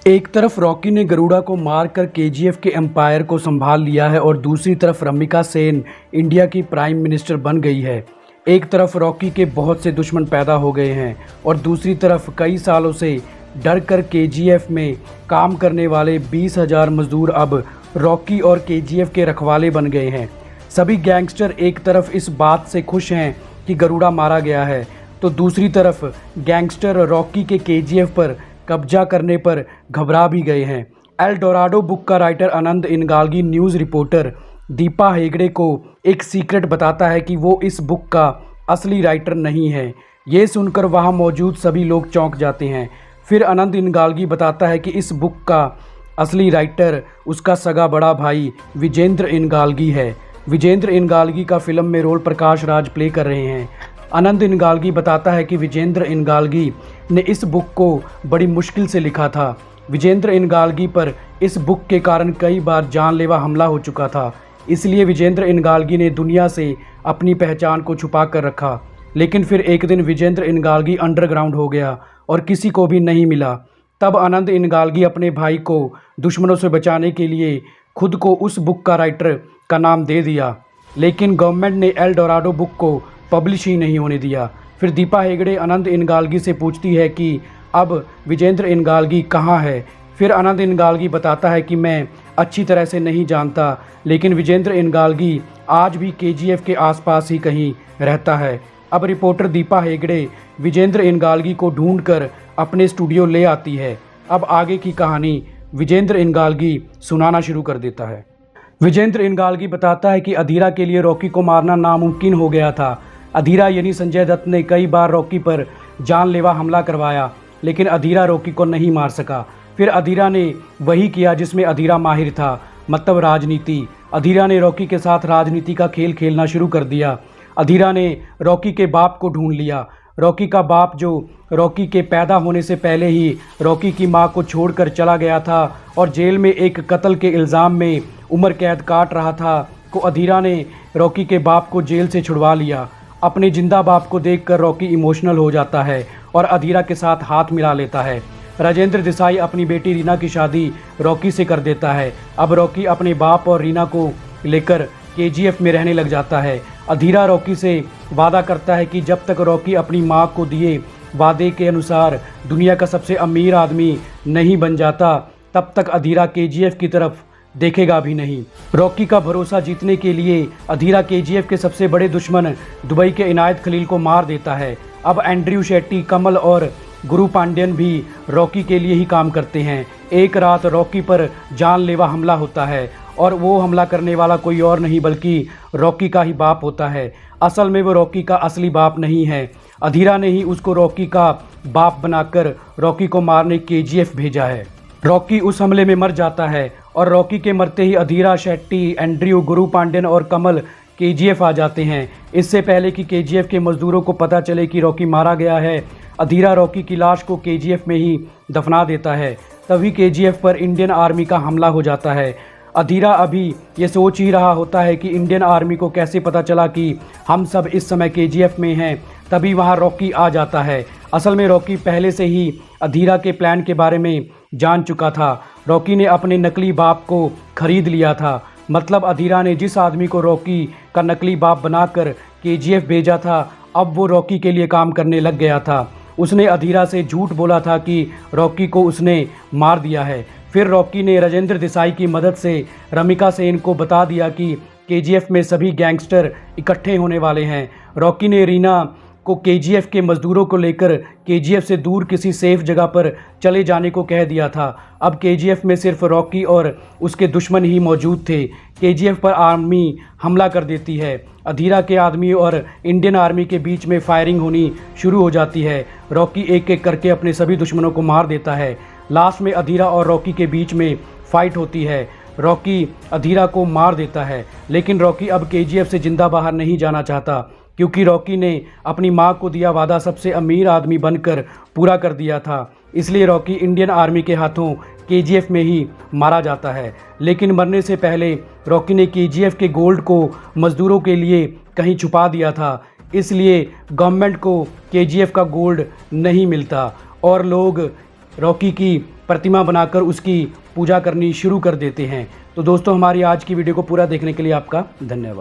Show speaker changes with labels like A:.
A: एक तरफ रॉकी ने गरुड़ा को मारकर केजीएफ के एम्पायर को संभाल लिया है और दूसरी तरफ रमिका सेन इंडिया की प्राइम मिनिस्टर बन गई है। एक तरफ रॉकी के बहुत से दुश्मन पैदा हो गए हैं और दूसरी तरफ कई सालों से डर कर केजीएफ में काम करने वाले 20,000 मजदूर अब रॉकी और केजीएफ के रखवाले बन गए हैं। सभी गैंगस्टर एक तरफ इस बात से खुश हैं कि गरुड़ा मारा गया है, तो दूसरी तरफ गैंगस्टर रॉकी के केजीएफ पर कब्जा करने पर घबरा भी गए हैं। एल डोराडो बुक का राइटर आनंद इनगालगी न्यूज़ रिपोर्टर दीपा हेगड़े को एक सीक्रेट बताता है कि वो इस बुक का असली राइटर नहीं है। ये सुनकर वहाँ मौजूद सभी लोग चौंक जाते हैं। फिर आनंद इनगालगी बताता है कि इस बुक का असली राइटर उसका सगा बड़ा भाई विजेंद्र इनगालगी है। विजेंद्र इनगालगी का फिल्म में रोल प्रकाश राज प्ले कर रहे हैं। आनंद इनगालगी बताता है कि विजेंद्र इनगालगी ने इस बुक को बड़ी मुश्किल से लिखा था। विजेंद्र इनगालगी पर इस बुक के कारण कई बार जानलेवा हमला हो चुका था, इसलिए विजेंद्र इनगालगी ने दुनिया से अपनी पहचान को छुपा कर रखा। लेकिन फिर एक दिन विजेंद्र इनगालगी अंडरग्राउंड हो गया और किसी को भी नहीं मिला। तब आनंद इनगालगी अपने भाई को दुश्मनों से बचाने के लिए खुद को उस बुक का राइटर का नाम दे दिया, लेकिन गवर्नमेंट ने एल डोराडो बुक को पब्लिश ही नहीं होने दिया। फिर दीपा हेगड़े आनंद इनगालगी से पूछती है कि अब विजेंद्र इनगालगी कहाँ है। फिर आनंद इनगालगी बताता है कि मैं अच्छी तरह से नहीं जानता, लेकिन विजेंद्र इनगालगी आज भी केजीएफ के आसपास ही कहीं रहता है। अब रिपोर्टर दीपा हेगड़े विजेंद्र इनगालगी को ढूंढकर अपने स्टूडियो ले आती है। अब आगे की कहानी विजेंद्र इनगालगी सुनाना शुरू कर देता है। विजेंद्र इनगालगी बताता है कि अधीरा के लिए रॉकी को मारना नामुमकिन हो गया था। अधीरा यानी संजय दत्त ने कई बार रॉकी पर जानलेवा हमला करवाया, लेकिन अधीरा रॉकी को नहीं मार सका। फिर अधीरा ने वही किया जिसमें अधीरा माहिर था, मतलब राजनीति। अधीरा ने रॉकी के साथ राजनीति का खेल खेलना शुरू कर दिया। अधीरा ने रॉकी के बाप को ढूंढ लिया। रॉकी का बाप जो रॉकी के पैदा होने से पहले ही रॉकी की मां को छोड़कर चला गया था और जेल में एक कत्ल के इल्ज़ाम में उम्र कैद काट रहा था, को अधीरा ने रॉकी के बाप को जेल से छुड़वा लिया। अपने जिंदा बाप को देखकर रॉकी इमोशनल हो जाता है और अधीरा के साथ हाथ मिला लेता है। राजेंद्र देसाई अपनी बेटी रीना की शादी रॉकी से कर देता है। अब रॉकी अपने बाप और रीना को लेकर केजीएफ में रहने लग जाता है। अधीरा रॉकी से वादा करता है कि जब तक रॉकी अपनी मां को दिए वादे के अनुसार दुनिया का सबसे अमीर आदमी नहीं बन जाता, तब तक अधीरा केजीएफ की तरफ देखेगा भी नहीं। रॉकी का भरोसा जीतने के लिए अधीरा केजीएफ के सबसे बड़े दुश्मन दुबई के इनायत खलील को मार देता है। अब एंड्रयू शेट्टी, कमल और गुरु पांड्यन भी रॉकी के लिए ही काम करते हैं। एक रात रॉकी पर जानलेवा हमला होता है और वो हमला करने वाला कोई और नहीं बल्कि रॉकी का ही बाप होता है। असल में वो रॉकी का असली बाप नहीं है। अधीरा ने ही उसको रॉकी का बाप बनाकर रॉकी को मारने केजीएफ भेजा है। रॉकी उस हमले में मर जाता है और रॉकी के मरते ही अधीरा, शेट्टी, एंड्रयू, गुरु पांड्यन और कमल केजीएफ आ जाते हैं। इससे पहले कि केजीएफ के मजदूरों को पता चले कि रॉकी मारा गया है, अधीरा रॉकी की लाश को केजीएफ में ही दफना देता है। तभी केजीएफ पर इंडियन आर्मी का हमला हो जाता है। अधीरा अभी ये सोच ही रहा होता है कि इंडियन आर्मी को कैसे पता चला कि हम सब इस समय केजीएफ में हैं। तभी वहाँ रॉकी आ जाता है। असल में रॉकी पहले से ही अधीरा के प्लान के बारे में जान चुका था। रॉकी ने अपने नकली बाप को खरीद लिया था, मतलब अधीरा ने जिस आदमी को रॉकी का नकली बाप बनाकर केजीएफ भेजा था, अब वो रॉकी के लिए काम करने लग गया था। उसने अधीरा से झूठ बोला था कि रॉकी को उसने मार दिया है। फिर रॉकी ने राजेंद्र देसाई की मदद से रमिका सेन को बता दिया कि केजीएफ में सभी गैंगस्टर इकट्ठे होने वाले हैं। रॉकी ने रीना को केजीएफ के मजदूरों को लेकर केजीएफ से दूर किसी सेफ जगह पर चले जाने को कह दिया था। अब केजीएफ में सिर्फ रॉकी और उसके दुश्मन ही मौजूद थे। केजीएफ पर आर्मी हमला कर देती है। अधीरा के आदमी और इंडियन आर्मी के बीच में फायरिंग होनी शुरू हो जाती है। रॉकी एक एक करके अपने सभी दुश्मनों को मार देता है। लास्ट में अधीरा और रॉकी के बीच में फाइट होती है। रॉकी अधीरा को मार देता है, लेकिन रॉकी अब केजीएफ से जिंदा बाहर नहीं जाना चाहता, क्योंकि रॉकी ने अपनी मां को दिया वादा सबसे अमीर आदमी बनकर पूरा कर दिया था। इसलिए रॉकी इंडियन आर्मी के हाथों केजीएफ में ही मारा जाता है। लेकिन मरने से पहले रॉकी ने केजीएफ के गोल्ड को मजदूरों के लिए कहीं छुपा दिया था, इसलिए गवर्नमेंट को केजीएफ का गोल्ड नहीं मिलता और लोग रॉकी की प्रतिमा बनाकर उसकी पूजा करनी शुरू कर देते हैं। तो दोस्तों, हमारी आज की वीडियो को पूरा देखने के लिए आपका धन्यवाद।